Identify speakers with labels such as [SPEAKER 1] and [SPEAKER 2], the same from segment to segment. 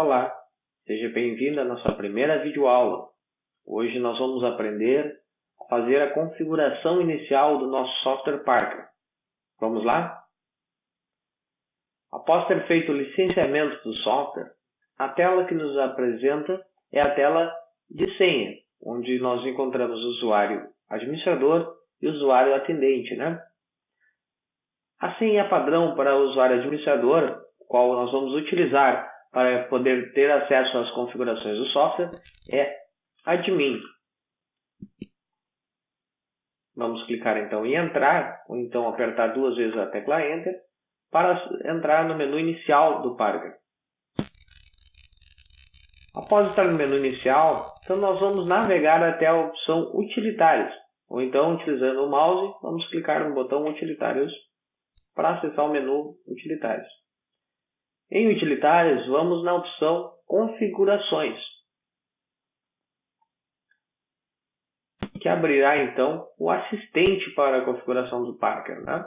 [SPEAKER 1] Olá, seja bem-vindo à nossa primeira videoaula. Hoje nós vamos aprender a fazer a configuração inicial do nosso software Parker. Vamos lá? Após ter feito o licenciamento do software, a tela que nos apresenta é a tela de senha, onde nós encontramos o usuário administrador e o usuário atendente, né? A senha padrão para o usuário administrador, qual nós vamos utilizar para poder ter acesso às configurações do software, é admin. Vamos clicar então em entrar, ou então apertar duas vezes a tecla Enter, para entrar no menu inicial do Parker. Após estar no menu inicial, então nós vamos navegar até a opção Utilitários, ou então utilizando o mouse, vamos clicar no botão Utilitários para acessar o menu Utilitários. Em Utilitários, vamos na opção Configurações, que abrirá então o assistente para a configuração do Parker, né?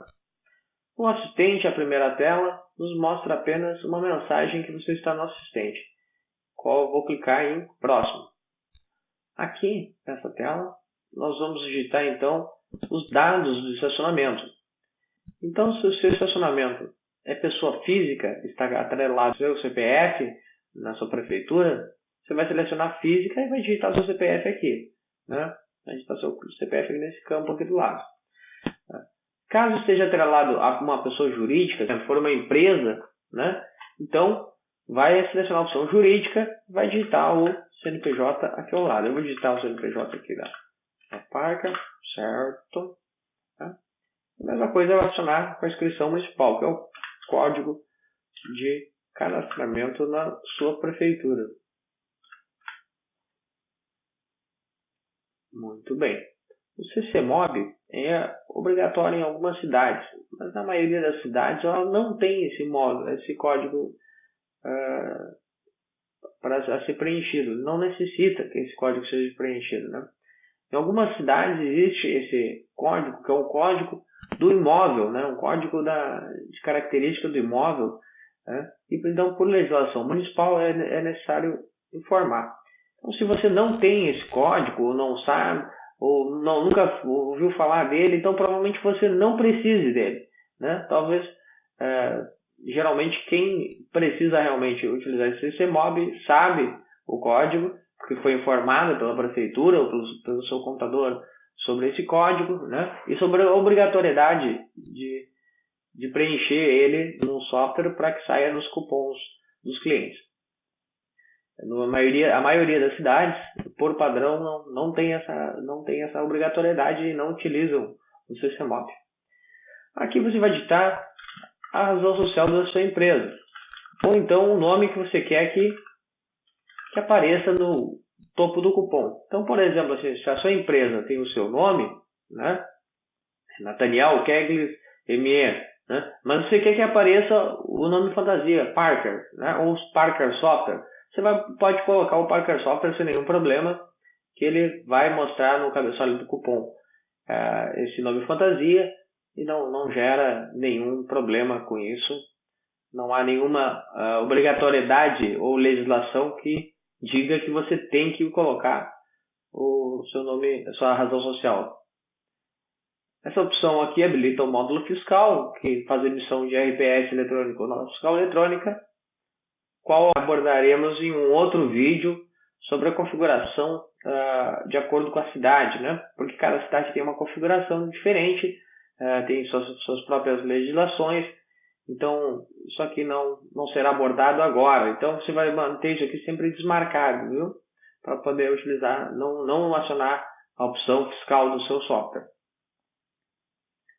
[SPEAKER 1] O assistente, a primeira tela, nos mostra apenas uma mensagem que você está no assistente, qual eu vou clicar em Próximo. Aqui, nessa tela, nós vamos digitar então os dados do estacionamento. Então, se o seu estacionamento é pessoa física, está atrelado ao seu CPF na sua prefeitura, você vai selecionar física e vai digitar o seu CPF aqui, né? Vai digitar o seu CPF aqui nesse campo aqui do lado. Caso esteja atrelado a uma pessoa jurídica, se for uma empresa, né? Então, vai selecionar a opção jurídica e vai digitar o CNPJ aqui ao lado. Eu vou digitar o CNPJ aqui da Parker, certo? Tá? A mesma coisa é relacionar com a inscrição municipal, que é o código de cadastramento na sua prefeitura. Muito bem. O CCMOB é obrigatório em algumas cidades, mas na maioria das cidades ela não tem esse código para ser preenchido. Não necessita que esse código seja preenchido, né? Em algumas cidades existe esse código, que é o código do imóvel, né? Um código de característica do imóvel, né? E então, por legislação municipal, é necessário informar. Então, se você não tem esse código, ou não sabe, ou nunca ouviu falar dele, então provavelmente você não precise dele, né? Talvez, geralmente, quem precisa realmente utilizar esse CCMOB sabe o código, porque foi informado pela prefeitura ou pelo seu computador sobre esse código, né? E sobre a obrigatoriedade de preencher ele no software para que saia nos cupons dos clientes. A maioria das cidades, por padrão, não tem essa obrigatoriedade e não utilizam o CCMOB. Aqui você vai digitar a razão social da sua empresa, ou então o nome que você quer que apareça no topo do cupom. Então, por exemplo, se a sua empresa tem o seu nome, né? Nathaniel Keglis ME, né? Mas você quer que apareça o nome fantasia, Parker, né? Ou Parker Software. Você pode colocar o Parker Software sem nenhum problema, que ele vai mostrar no cabeçalho do cupom esse nome fantasia e não gera nenhum problema com isso. Não há nenhuma obrigatoriedade ou legislação que diga que você tem que colocar o seu nome, a sua razão social. Essa opção aqui habilita o módulo fiscal, que faz emissão de RPS eletrônico ou nota fiscal eletrônica, qual abordaremos em um outro vídeo sobre a configuração de acordo com a cidade, né? Porque cada cidade tem uma configuração diferente, tem suas próprias legislações. Então, isso aqui não será abordado agora. Então, você vai manter isso aqui sempre desmarcado, viu? Para poder utilizar, não acionar a opção fiscal do seu software.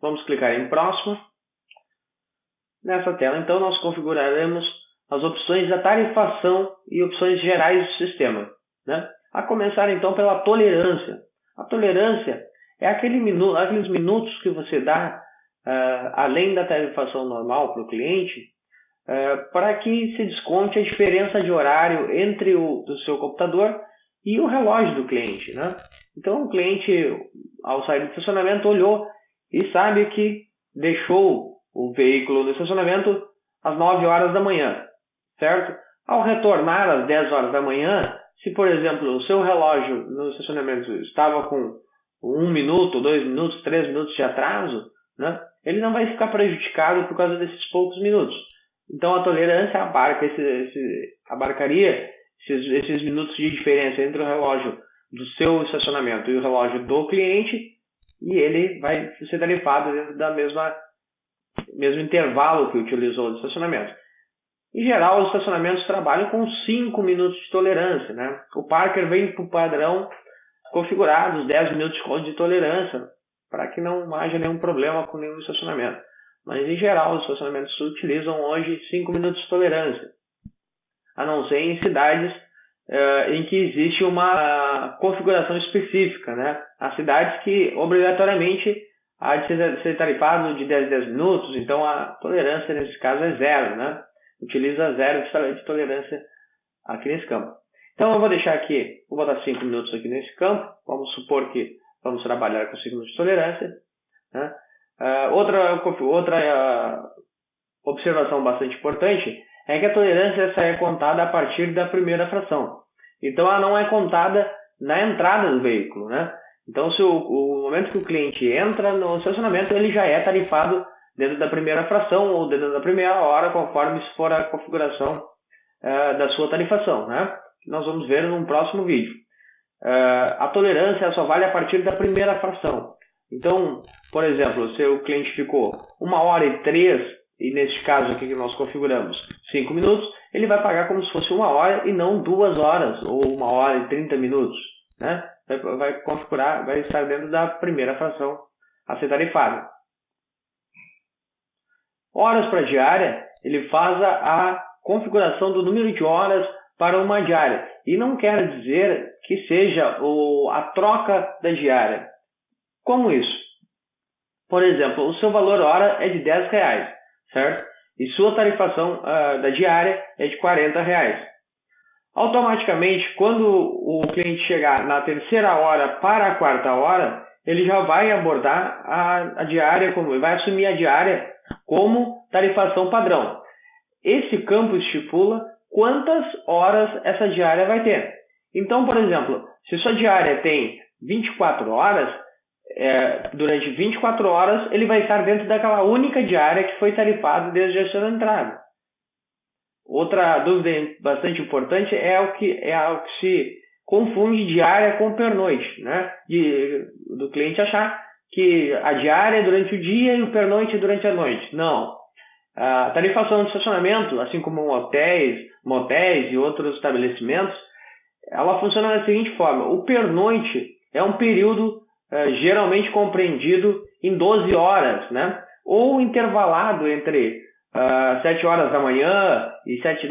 [SPEAKER 1] Vamos clicar em Próximo. Nessa tela, então, nós configuraremos as opções da tarifação e opções gerais do sistema, né? A começar, então, pela tolerância. A tolerância é aqueles minutos que você dá além da tarifação normal para o cliente, para que se desconte a diferença de horário entre o seu computador e o relógio do cliente, né? Então, o cliente, ao sair do estacionamento, olhou e sabe que deixou o veículo no estacionamento às 9 horas da manhã, certo? Ao retornar às 10 horas da manhã, se, por exemplo, o seu relógio no estacionamento estava com 1 minuto, 2 minutos, 3 minutos de atraso, né, ele não vai ficar prejudicado por causa desses poucos minutos. Então, a tolerância abarcaria esses minutos de diferença entre o relógio do seu estacionamento e o relógio do cliente, e ele vai ser tarifado dentro da mesmo intervalo que utilizou de estacionamento. Em geral, os estacionamentos trabalham com 5 minutos de tolerância, né? O Parker vem para o padrão configurado, os 10 minutos de tolerância, para que não haja nenhum problema com nenhum estacionamento. Mas, em geral, os estacionamentos utilizam hoje 5 minutos de tolerância, a não ser em cidades em que existe uma configuração específica, né? Há cidades que, obrigatoriamente, há de ser tarifado de 10 em 10 minutos, então a tolerância, nesse caso, é zero, né? Utiliza zero de tolerância aqui nesse campo. Então eu vou deixar aqui, vou botar 5 minutos aqui nesse campo, vamos supor que vamos trabalhar com 5 minutos de tolerância, né? Outra observação bastante importante é que a tolerância essa é contada a partir da primeira fração. Então ela não é contada na entrada do veículo, né? Então se o momento que o cliente entra no estacionamento, ele já é tarifado dentro da primeira fração ou dentro da primeira hora, conforme for a configuração da sua tarifação, né? Nós vamos ver num próximo vídeo. A tolerância só vale a partir da primeira fração. Então, por exemplo, se o cliente ficou 1h03, e neste caso aqui que nós configuramos 5 minutos, ele vai pagar como se fosse 1 hora e não 2 horas, ou 1h30 minutos, né? Vai configurar, vai estar dentro da primeira fração a ser tarifada. Horas para diária, ele faz a configuração do número de horas para uma diária. E não quer dizer que seja a troca da diária. Como isso? Por exemplo, o seu valor hora é de R$10, certo? E sua tarifação da diária é de R$40. Automaticamente, quando o cliente chegar na terceira hora para a quarta hora, ele já vai abordar a diária, vai assumir a diária como tarifação padrão. Esse campo estipula quantas horas essa diária vai ter. Então, por exemplo, se sua diária tem 24 horas, durante 24 horas ele vai estar dentro daquela única diária que foi tarifada desde a sua entrada. Outra dúvida bastante importante é o que se confunde diária com pernoite, né? Do cliente achar que a diária é durante o dia e o pernoite é durante a noite. Não. A tarifação de estacionamento, assim como hotéis, motéis e outros estabelecimentos, ela funciona da seguinte forma. O pernoite é um período geralmente compreendido em 12 horas, né? Ou intervalado entre 7 horas da manhã e 7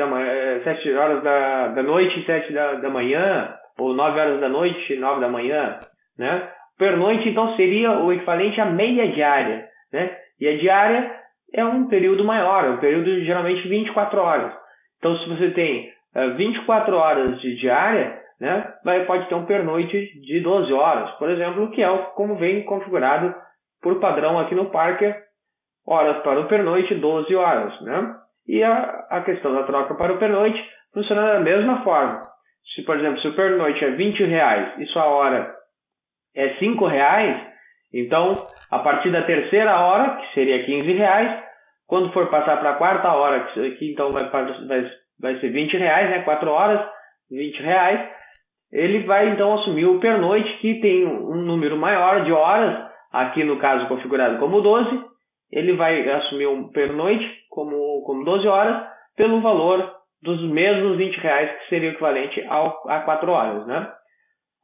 [SPEAKER 1] horas da noite e 7 da manhã, ou 9 horas da noite e 9 da manhã, né? Pernoite, então, seria o equivalente à meia diária, né? E a diária é um período maior, é um período de geralmente 24 horas. Então, se você tem 24 horas de diária, né, pode ter um pernoite de 12 horas, por exemplo, que é como vem configurado por padrão aqui no Parker, horas para o pernoite, 12 horas, né? E a questão da troca para o pernoite funciona da mesma forma. Se, por exemplo, se o pernoite é R$20 e sua hora é R$5, então, a partir da terceira hora, que seria R$15, quando for passar para a quarta hora, que então vai ser R$20, né? 4 horas, R$20, ele vai então assumir o pernoite, que tem um número maior de horas, aqui no caso configurado como 12, ele vai assumir um pernoite como 12 horas, pelo valor dos mesmos R$20, que seria o equivalente a 4 horas, né?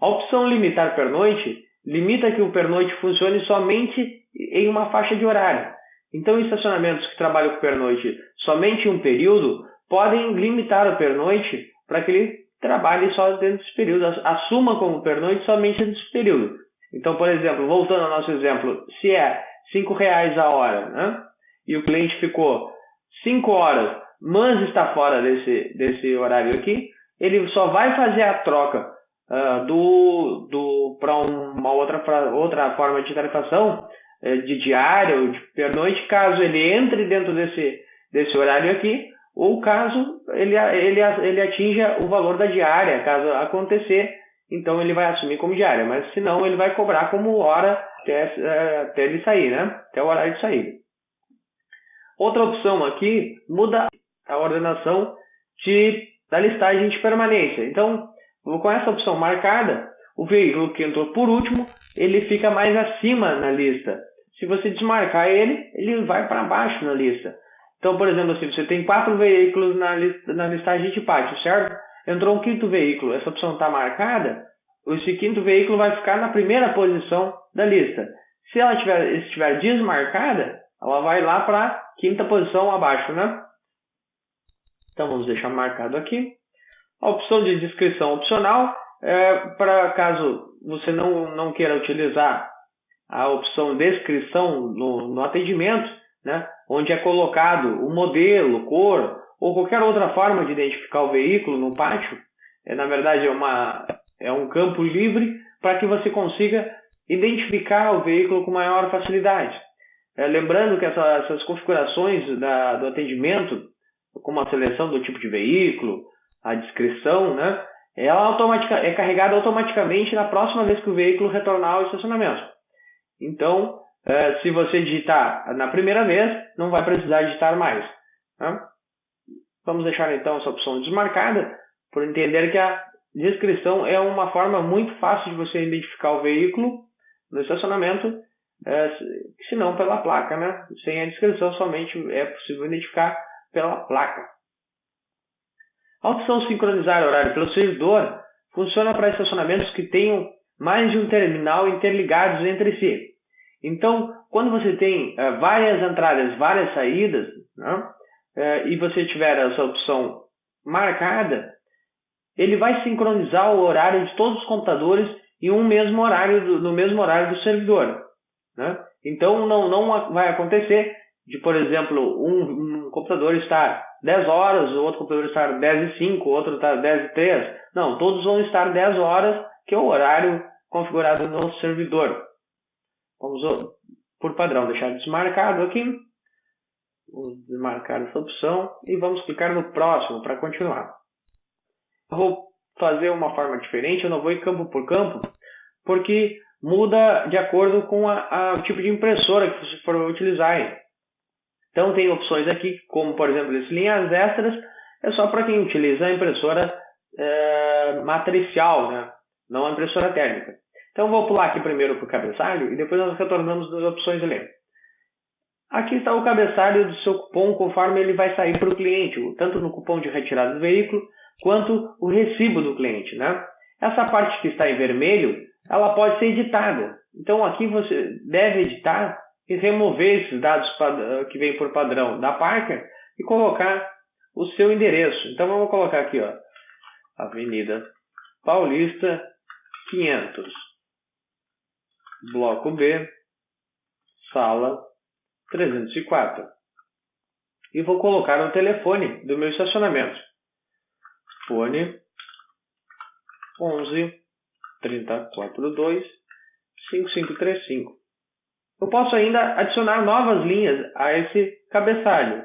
[SPEAKER 1] A opção limitar pernoite limita que o pernoite funcione somente em uma faixa de horário. Então, estacionamentos que trabalham com pernoite somente em um período podem limitar o pernoite para que ele trabalhe só dentro desse período, assuma como pernoite somente dentro desse período. Então, por exemplo, voltando ao nosso exemplo, se é R$5 a hora, né? E o cliente ficou 5 horas, mas está fora desse horário aqui, ele só vai fazer a troca para uma outra forma de tarifação, de diária ou de pernoite, caso ele entre dentro desse horário aqui, ou caso ele atinja o valor da diária, caso acontecer, então ele vai assumir como diária, mas se não, ele vai cobrar como hora até ele sair, né? Até o horário de saída. Outra opção aqui muda a ordenação da listagem de permanência. Então, com essa opção marcada, o veículo que entrou por último, ele fica mais acima na lista. Se você desmarcar ele vai para baixo na lista. Então, por exemplo, assim, você tem 4 veículos na listagem de pátio, certo? Entrou um quinto veículo, essa opção está marcada, esse quinto veículo vai ficar na primeira posição da lista. Se ela estiver desmarcada, ela vai lá para a quinta posição abaixo, né? Então, vamos deixar marcado aqui. A opção de descrição opcional, para caso você não queira utilizar a opção descrição no atendimento, né, onde é colocado o modelo, cor ou qualquer outra forma de identificar o veículo no pátio. Na verdade, é um campo livre para que você consiga identificar o veículo com maior facilidade. Lembrando que essas configurações do atendimento, como a seleção do tipo de veículo, a descrição, né, ela é carregada automaticamente na próxima vez que o veículo retornar ao estacionamento. Então, se você digitar na primeira vez, não vai precisar digitar mais. Tá? Vamos deixar então essa opção desmarcada, por entender que a descrição é uma forma muito fácil de você identificar o veículo no estacionamento, se não pela placa, né? Sem a descrição, somente é possível identificar pela placa. A opção sincronizar horário pelo servidor funciona para estacionamentos que tenham mais de um terminal interligados entre si. Então, quando você tem várias entradas, várias saídas, né, e você tiver essa opção marcada, ele vai sincronizar o horário de todos os computadores em no mesmo horário do servidor. Né? Então, não vai acontecer de, por exemplo, um computador estar 10 horas, o outro computador estar 10h05, o outro estar 10h03. Não, todos vão estar 10 horas, que é o horário configurado no servidor. Vamos, por padrão, deixar desmarcado aqui. Vamos desmarcar essa opção e vamos clicar no próximo para continuar. Eu vou fazer uma forma diferente, eu não vou ir campo por campo, porque muda de acordo com o tipo de impressora que você for utilizar. Então tem opções aqui, como por exemplo, as linhas extras, é só para quem utiliza a impressora matricial, né? Não a impressora térmica. Então vou pular aqui primeiro para o cabeçalho e depois nós retornamos das opções ali. Aqui está o cabeçalho do seu cupom conforme ele vai sair para o cliente, tanto no cupom de retirada do veículo, quanto o recibo do cliente, né? Essa parte que está em vermelho, ela pode ser editada. Então aqui você deve editar e remover esses dados que vem por padrão da Parker e colocar o seu endereço. Então vamos colocar aqui, ó, Avenida Paulista 500, Bloco B, Sala 304. E vou colocar o telefone do meu estacionamento. Fone 11 3042 5535. Eu posso ainda adicionar novas linhas a esse cabeçalho.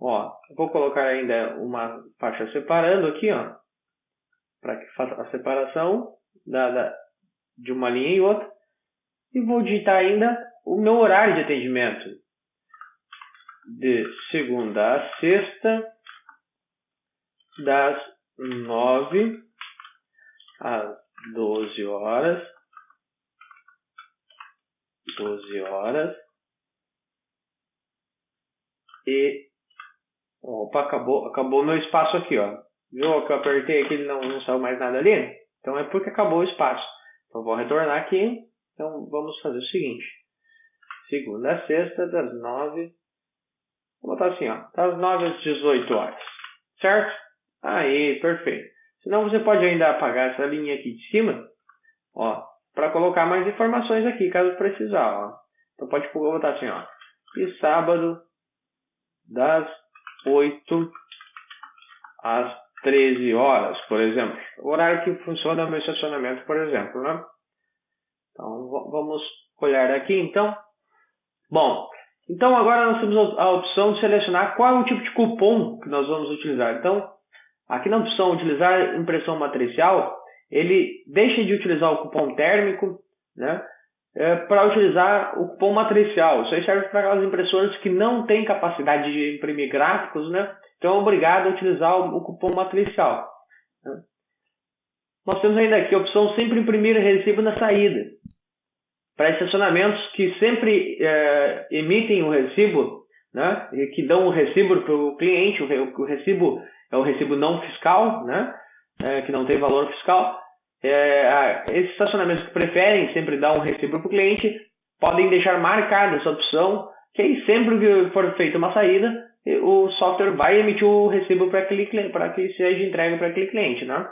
[SPEAKER 1] Ó, vou colocar ainda uma faixa separando aqui, ó, para que faça a separação de uma linha e outra. E vou digitar ainda o meu horário de atendimento. De segunda a sexta, das 9 às 12 horas. 12 horas. E opa, acabou meu espaço aqui, ó. Viu que eu apertei aqui e não saiu mais nada ali? Então é porque acabou o espaço. Então vou retornar aqui. Então vamos fazer o seguinte. Segunda a sexta, das 9. Vou botar assim, ó. Das 9 às 18 horas. Certo? Aí, perfeito. Senão você pode ainda apagar essa linha aqui de cima, ó, para colocar mais informações aqui, caso precisar, ó. Então pode botar assim, ó. E sábado, das 8 às 13 horas, por exemplo. O horário que funciona no meu estacionamento, por exemplo, né? Então vamos olhar aqui, então. Bom, Então agora nós temos a opção de selecionar qual é o tipo de cupom que nós vamos utilizar. Então, aqui na opção utilizar impressão matricial, ele deixa de utilizar o cupom térmico, né, para utilizar o cupom matricial. Isso aí serve para aquelas impressoras que não têm capacidade de imprimir gráficos, né, então é obrigado a utilizar o cupom matricial. Né. Nós temos ainda aqui a opção sempre imprimir recibo na saída. Para estacionamentos que sempre emitem o recibo, né, e que dão o recibo para o cliente, o recibo é o recibo não fiscal, né, que não tem valor fiscal. Esses estacionamentos que preferem sempre dar um recibo para o cliente podem deixar marcada essa opção, que aí sempre que for feita uma saída, o software vai emitir o recibo para que seja entregue para aquele cliente. Né?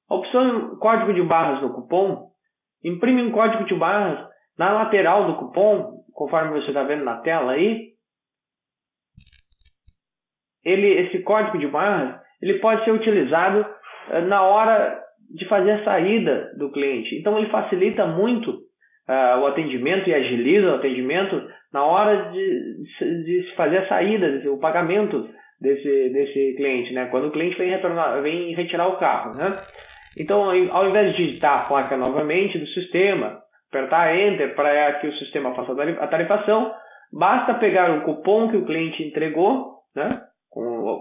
[SPEAKER 1] A opção código de barras no cupom, imprime um código de barras na lateral do cupom, conforme você está vendo na tela aí. Esse código de barras ele pode ser utilizado na hora de fazer a saída do cliente. Então ele facilita muito o atendimento e agiliza o atendimento na hora de se fazer a saída, o pagamento desse cliente, né? Quando o cliente vem retirar o carro, né? Então, ao invés de digitar a placa novamente do sistema, apertar Enter para que o sistema faça a tarifação, basta pegar o cupom que o cliente entregou, né,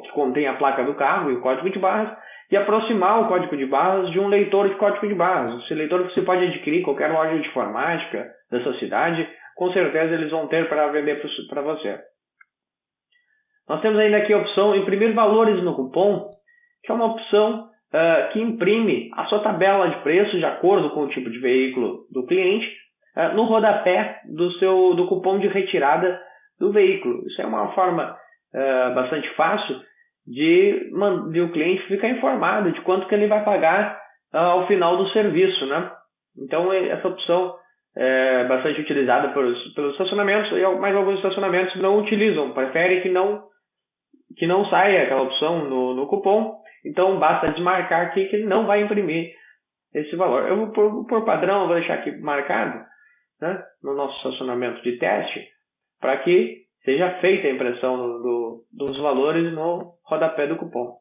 [SPEAKER 1] que contém a placa do carro e o código de barras, e aproximar o código de barras de um leitor de código de barras. Esse leitor você pode adquirir em qualquer loja de informática da sua cidade, com certeza eles vão ter para vender para você. Nós temos ainda aqui a opção imprimir valores no cupom, que é uma opção que imprime a sua tabela de preço de acordo com o tipo de veículo do cliente no rodapé do cupom de retirada do veículo. Isso é uma forma bastante fácil de o cliente ficar informado de quanto que ele vai pagar ao final do serviço, né? Então essa opção é bastante utilizada pelos estacionamentos, mas alguns estacionamentos não utilizam, preferem que não saia aquela opção no cupom. Então basta desmarcar aqui que ele não vai imprimir esse valor. Eu vou por padrão, eu vou deixar aqui marcado, né, no nosso estacionamento de teste, para que seja feita a impressão dos valores no rodapé do cupom.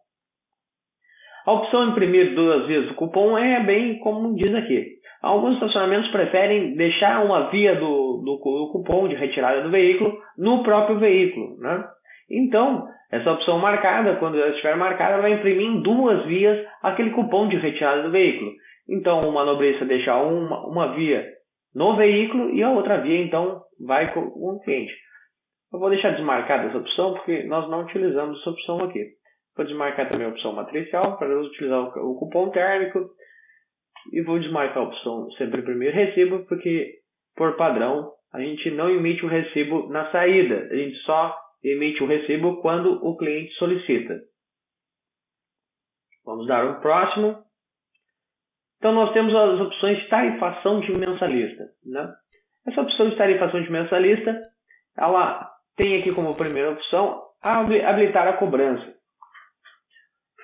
[SPEAKER 1] A opção imprimir 2 vias do cupom é bem como diz aqui. Alguns estacionamentos preferem deixar uma via do cupom de retirada do veículo no próprio veículo, né? Então, essa opção marcada, quando ela estiver marcada, ela vai imprimir em 2 vias aquele cupom de retirada do veículo. Então, o manobrista deixa uma via no veículo e a outra via, então, vai com o cliente. Eu vou deixar desmarcada essa opção, porque nós não utilizamos essa opção aqui. Vou desmarcar também a opção matricial, para utilizar o cupom térmico. E vou desmarcar a opção sempre imprimir recibo, porque, por padrão, a gente não emite o recibo na saída. A gente só emite o recibo quando o cliente solicita. Vamos dar um próximo. Então nós temos as opções de tarifação de mensalista, né? Essa opção de tarifação de mensalista, ela tem aqui como primeira opção habilitar a cobrança.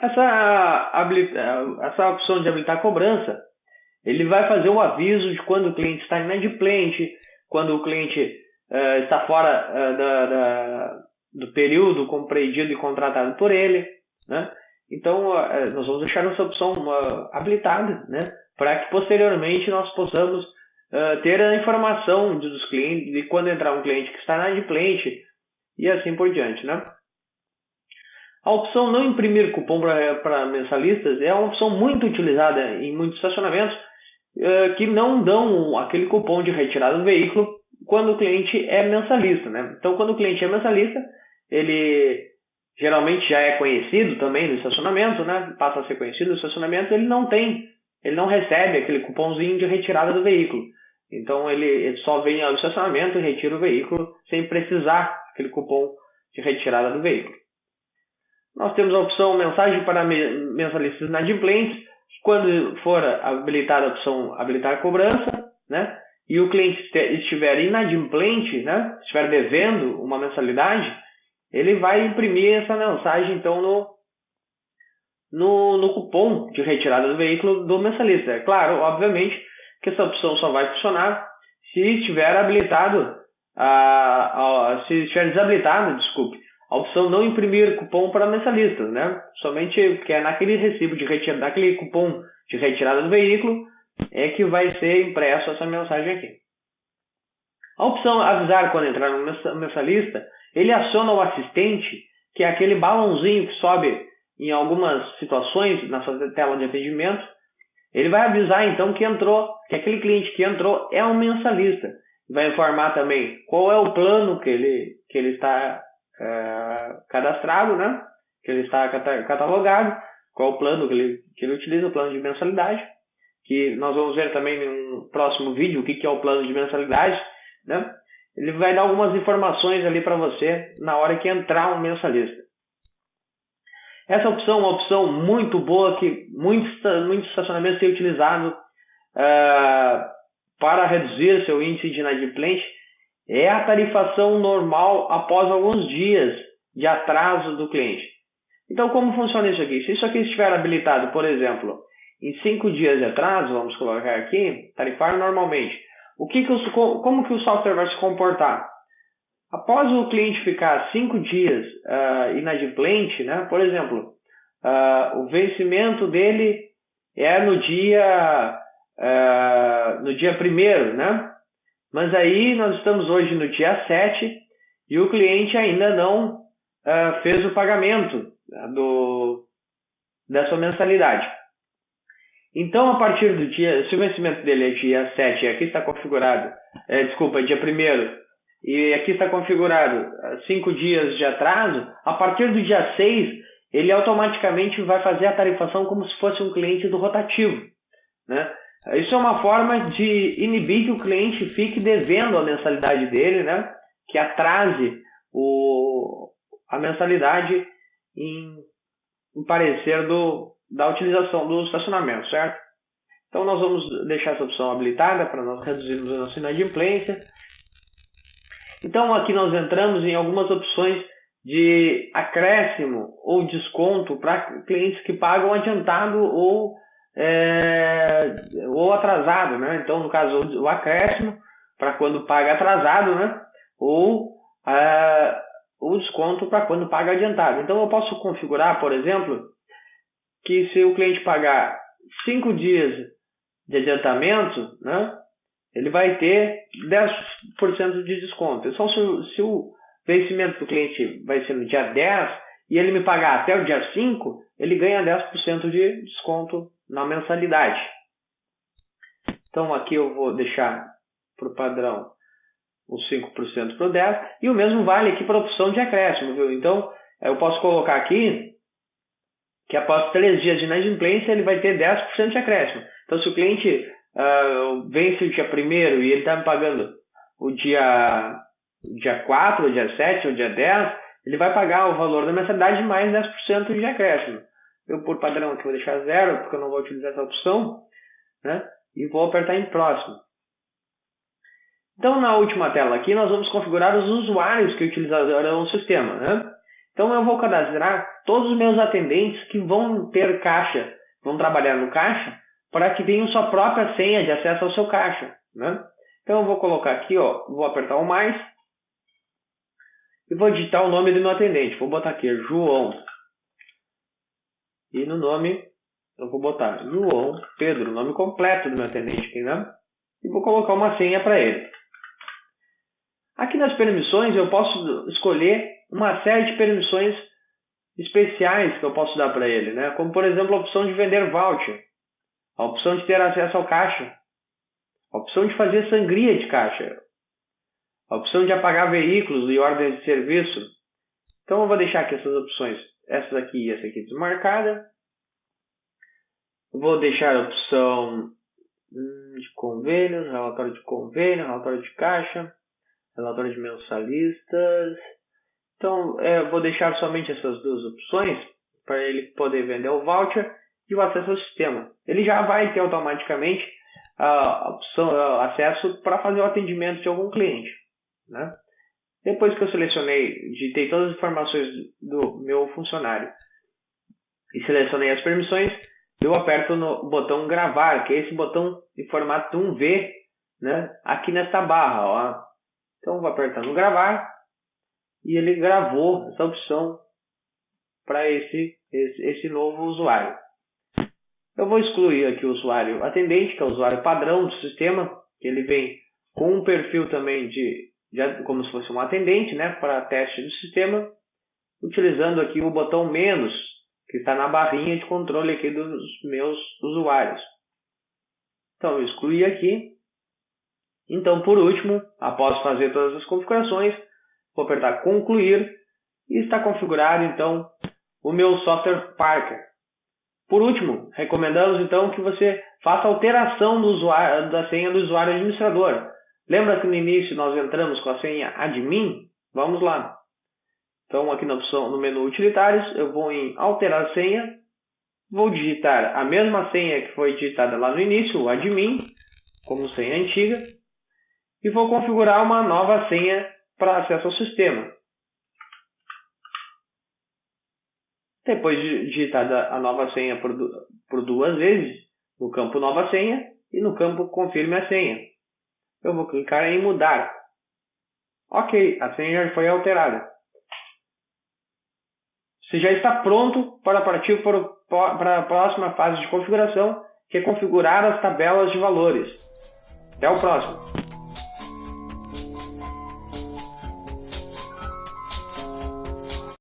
[SPEAKER 1] Essa opção de habilitar a cobrança, ele vai fazer o aviso de quando o cliente está inadimplente, quando o cliente está fora do período compreendido e contratado por ele, né? Então, nós vamos deixar essa opção habilitada, né? Para que posteriormente nós possamos ter a informação dos clientes, de quando entrar um cliente que está inadimplente e assim por diante, né? A opção não imprimir cupom para mensalistas é uma opção muito utilizada em muitos estacionamentos que não dão aquele cupom de retirada do veículo quando o cliente é mensalista, né? Então, quando o cliente é mensalista, ele geralmente já é conhecido também no estacionamento, né? Passa a ser conhecido no estacionamento, ele não recebe aquele cupomzinho de retirada do veículo. Então, ele só vem ao estacionamento e retira o veículo sem precisar aquele cupom de retirada do veículo. Nós temos a opção mensagem para mensalistas inadimplentes. Quando for habilitada a opção habilitar a cobrança, né, e o cliente estiver inadimplente, né, estiver devendo uma mensalidade, ele vai imprimir essa mensagem então no cupom de retirada do veículo do mensalista. É claro, obviamente, que essa opção só vai funcionar se estiver habilitado se estiver desabilitado, desculpe, a opção não imprimir cupom para mensalistas, né? Somente que é naquele recibo de retirada, naquele cupom de retirada do veículo, é que vai ser impresso essa mensagem aqui. A opção avisar quando entrar no mensalista, ele aciona o assistente, que é aquele balãozinho que sobe em algumas situações na sua tela de atendimento. Ele vai avisar então que aquele cliente que entrou é um mensalista. Vai informar também qual é o plano que ele está cadastrado, né? Que ele está catalogado, qual é o plano que ele utiliza, o plano de mensalidade, que nós vamos ver também em um próximo vídeo o que é o plano de mensalidade, né? Ele vai dar algumas informações ali para você na hora que entrar um mensalista. Essa opção é uma opção muito boa que muitos estacionamentos têm utilizado para reduzir seu índice de inadimplência. É a tarifação normal após alguns dias de atraso do cliente. Então, como funciona isso aqui? Se isso aqui estiver habilitado, por exemplo, em 5 dias de atraso, vamos colocar aqui, tarifar normalmente. Como que o software vai se comportar? Após o cliente ficar 5 dias inadimplente, né? Por exemplo, o vencimento dele é no dia 1º, né? Mas aí nós estamos hoje no dia 7 e o cliente ainda não fez o pagamento da sua mensalidade. Então, a partir do dia, se o vencimento dele é dia 7 e aqui está configurado, dia 1º, e aqui está configurado 5 dias de atraso, a partir do dia 6, ele automaticamente vai fazer a tarifação como se fosse um cliente do rotativo, né? Isso é uma forma de inibir que o cliente fique devendo a mensalidade dele, né? Que atrase a mensalidade em parecer da utilização do estacionamento, certo? Então nós vamos deixar essa opção habilitada para nós reduzirmos a nossa inadimplência. Então aqui nós entramos em algumas opções de acréscimo ou desconto para clientes que pagam adiantado ou atrasado, né? Então no caso o acréscimo para quando paga atrasado, né? Ou o desconto para quando paga adiantado. Então eu posso configurar, por exemplo, que se o cliente pagar 5 dias de adiantamento, né, ele vai ter 10% de desconto. Então, se o vencimento do cliente vai ser no dia 10 e ele me pagar até o dia 5, ele ganha 10% de desconto na mensalidade. Então, aqui eu vou deixar para o padrão os 5% para o 10%. E o mesmo vale aqui para a opção de acréscimo, viu? Então, eu posso colocar aqui que após 3 dias de inadimplência ele vai ter 10% de acréscimo. Então, se o cliente vence o dia 1º e ele está me pagando o dia 4, o dia 7, o dia 10, ele vai pagar o valor da mensalidade mais 10% de acréscimo. Eu, por padrão, aqui vou deixar 0, porque eu não vou utilizar essa opção, né? E vou apertar em próximo. Então, na última tela aqui, nós vamos configurar os usuários que utilizarão o sistema, né? Então, eu vou cadastrar todos os meus atendentes que vão ter caixa, vão trabalhar no caixa, para que tenham sua própria senha de acesso ao seu caixa, né? Então, eu vou colocar aqui, vou apertar o mais e vou digitar o nome do meu atendente. Vou botar aqui, João. E no nome, eu vou botar João Pedro, o nome completo do meu atendente aqui, né? E vou colocar uma senha para ele. Aqui nas permissões, eu posso escolher uma série de permissões especiais que eu posso dar para ele, né? Como, por exemplo, a opção de vender voucher, a opção de ter acesso ao caixa, a opção de fazer sangria de caixa, a opção de apagar veículos e ordens de serviço. Então, eu vou deixar aqui essas opções, essa aqui e essa aqui desmarcada. Vou deixar a opção de convênios, relatório de convênio, relatório de caixa, relatório de mensalistas. Então, vou deixar somente essas duas opções para ele poder vender o voucher e o acesso ao sistema. Ele já vai ter automaticamente a opção, acesso para fazer o atendimento de algum cliente, né? Depois que eu selecionei, digitei todas as informações do meu funcionário e selecionei as permissões, eu aperto no botão gravar, que é esse botão em formato 1V, né? Aqui nesta barra, ó. Então vou apertando gravar e ele gravou essa opção para esse novo usuário. Eu vou excluir aqui o usuário atendente, que é o usuário padrão do sistema, que ele vem com um perfil também como se fosse um atendente, né, para teste do sistema, utilizando aqui o botão menos, que está na barrinha de controle aqui dos meus usuários. Então eu excluí aqui. Então, por último, após fazer todas as configurações, vou apertar concluir e está configurado então o meu software Parker. Por último, recomendamos então que você faça alteração da senha do usuário administrador. Lembra que no início nós entramos com a senha admin? Vamos lá. Então aqui na opção, no menu utilitários, eu vou em alterar senha, vou digitar a mesma senha que foi digitada lá no início, o admin, como senha antiga, e vou configurar uma nova senha para acesso ao sistema. Depois de digitada a nova senha por 2 vezes, no campo nova senha e no campo confirme a senha, eu vou clicar em mudar. Ok, a senha já foi alterada. Você já está pronto para partir para a próxima fase de configuração, que é configurar as tabelas de valores. Até o próximo!